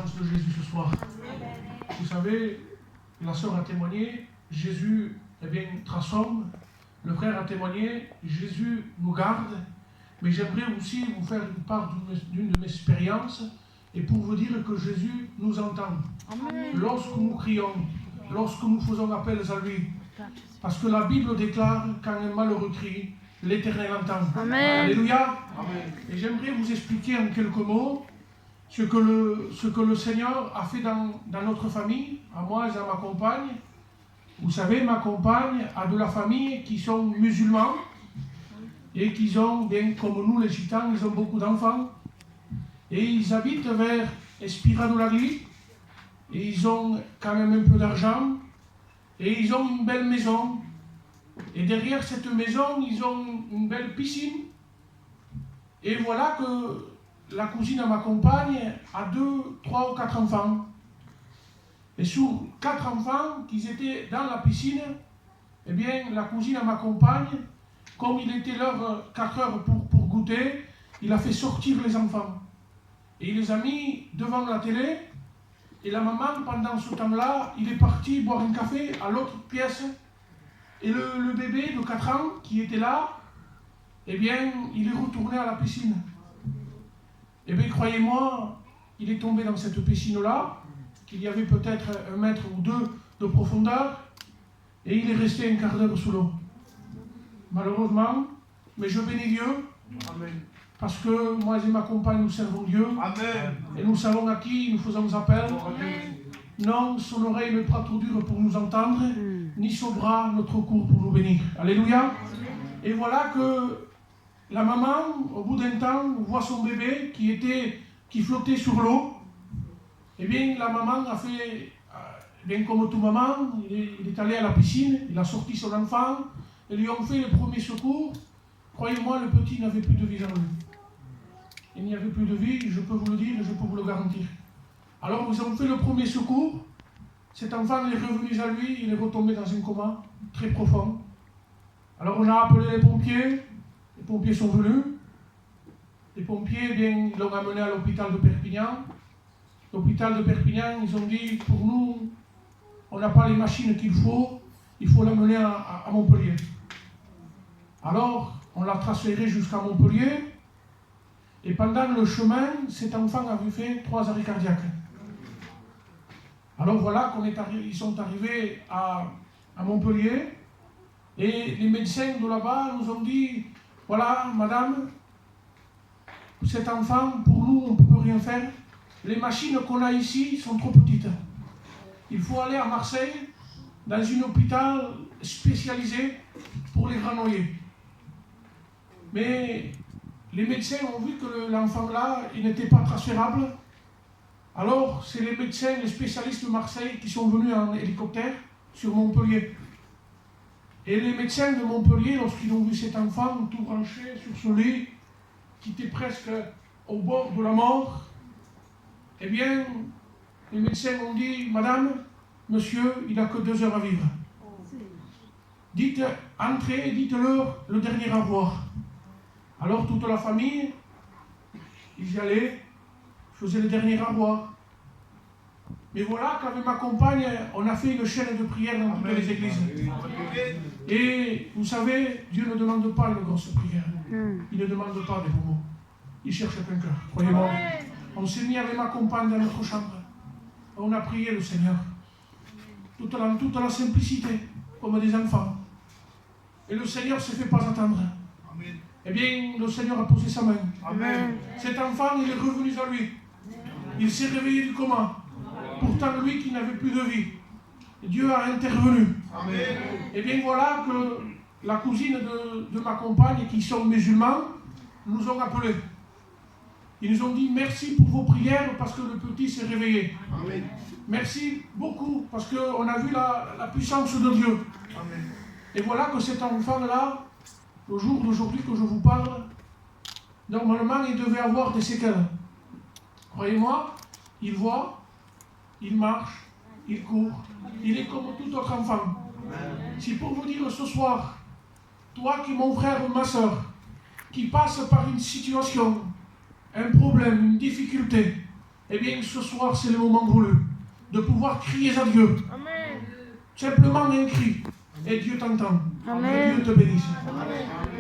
puissance de Jésus ce soir. Vous savez, la sœur a témoigné, Jésus transforme. Le frère a témoigné, Jésus nous garde. Mais j'aimerais aussi vous faire une part d'une de mes expériences et pour vous dire que Jésus nous entend. Amen. Lorsque nous crions, lorsque nous faisons appel à lui. Parce que la Bible déclare quand un malheureux crie, l'Éternel entend. Amen. Alléluia. Amen. Et j'aimerais vous expliquer en quelques mots ce que le Seigneur a fait dans notre famille, à moi et à ma compagne. Vous savez, ma compagne a de la famille qui sont musulmans et qui ont, bien comme nous les gitans, ils ont beaucoup d'enfants. Et ils habitent vers Espira-de-la-Glie. Et ils ont quand même un peu d'argent. Et ils ont une belle maison. Et derrière cette maison, ils ont une belle piscine. Et voilà que la cousine à ma compagne a 2, 3 ou 4 enfants. Et sur 4 enfants qui étaient dans la piscine, eh bien, la cousine à ma compagne, comme il était l'heure 4 heures pour goûter, il a fait sortir les enfants. Et il les a mis devant la télé. Et la maman, pendant ce temps-là, il est parti boire un café à l'autre pièce. Et le bébé de 4 ans qui était là, eh bien, il est retourné à la piscine. Eh bien, croyez-moi, il est tombé dans cette piscine-là, qu'il y avait peut-être 1 mètre ou 2 de profondeur, et il est resté un quart d'heure sous l'eau. Malheureusement, mais je bénis Dieu. Amen. Parce que moi et ma compagne, nous servons Dieu. Amen. Et nous savons à qui nous faisons appel. Amen. Non, son oreille n'est pas trop dure pour nous entendre, ni son bras notre cours pour nous bénir. Alléluia. Amen. Et voilà que la maman, au bout d'un temps, voit son bébé qui flottait sur l'eau. Eh bien, la maman a fait, bien comme toute maman, il est allé à la piscine, il a sorti son enfant, et lui ont fait les premiers secours. Croyez-moi, le petit n'avait plus de vie en lui. Il n'y avait plus de vie, je peux vous le dire et je peux vous le garantir. Alors, nous avons fait le premier secours. Cet enfant est revenu à lui, il est retombé dans un coma très profond. Alors, on a appelé les pompiers sont venus. Les pompiers, eh bien, ils l'ont amené à l'hôpital de Perpignan. L'hôpital de Perpignan, ils ont dit, pour nous, on n'a pas les machines qu'il faut, il faut l'amener à Montpellier. Alors, on l'a transféré jusqu'à Montpellier, et pendant le chemin, cet enfant avait fait 3 arrêts cardiaques. Alors voilà ils sont arrivés à Montpellier, et les médecins de là-bas nous ont dit, voilà, madame, cet enfant, pour nous, on ne peut rien faire. Les machines qu'on a ici sont trop petites. Il faut aller à Marseille, dans un hôpital spécialisé pour les granulés. Mais les médecins ont vu que l'enfant là, il n'était pas transférable. Alors, c'est les médecins, les spécialistes de Marseille qui sont venus en hélicoptère sur Montpellier. Et les médecins de Montpellier, lorsqu'ils ont vu cet enfant tout branché sur ce lit, qui était presque au bord de la mort, eh bien, les médecins ont dit, madame, monsieur, il n'a que 2 heures à vivre. Dites, entrez et dites-leur le dernier au revoir. Alors toute la famille, ils y allaient, faisaient le dernier au revoir. Mais voilà qu'avec ma compagne, on a fait une chaîne de prière dans toutes les églises. Et vous savez, Dieu ne demande pas une grosse prière. Il ne demande pas des beaux mots. Il cherche un cœur, croyez-moi. On s'est mis avec ma compagne dans notre chambre. On a prié le Seigneur. Toute la simplicité, comme des enfants. Et le Seigneur ne se fait pas attendre. Amen. Eh bien, le Seigneur a posé sa main. Amen. Cet enfant, il est revenu à lui. Il s'est réveillé du coma. Pourtant, lui qui n'avait plus de vie. Et Dieu a intervenu. Amen. Eh bien, voilà que la cousine de ma compagne, qui sont musulmans, nous ont appelés. Ils nous ont dit merci pour vos prières parce que le petit s'est réveillé. Amen. Merci beaucoup parce qu'on a vu la puissance de Dieu. Amen. Et voilà que cet enfant-là, le jour d'aujourd'hui que je vous parle, normalement il devait avoir des séquelles. Croyez-moi, il voit, il marche, il court, il est comme tout autre enfant. C'est pour vous dire ce soir, toi qui es mon frère ou ma soeur, qui passe par une situation, un problème, une difficulté, eh bien ce soir c'est le moment voulu de pouvoir crier à Dieu. Amen. Simplement un cri. Et Dieu t'entend. Amen. Et Dieu te bénisse. Amen.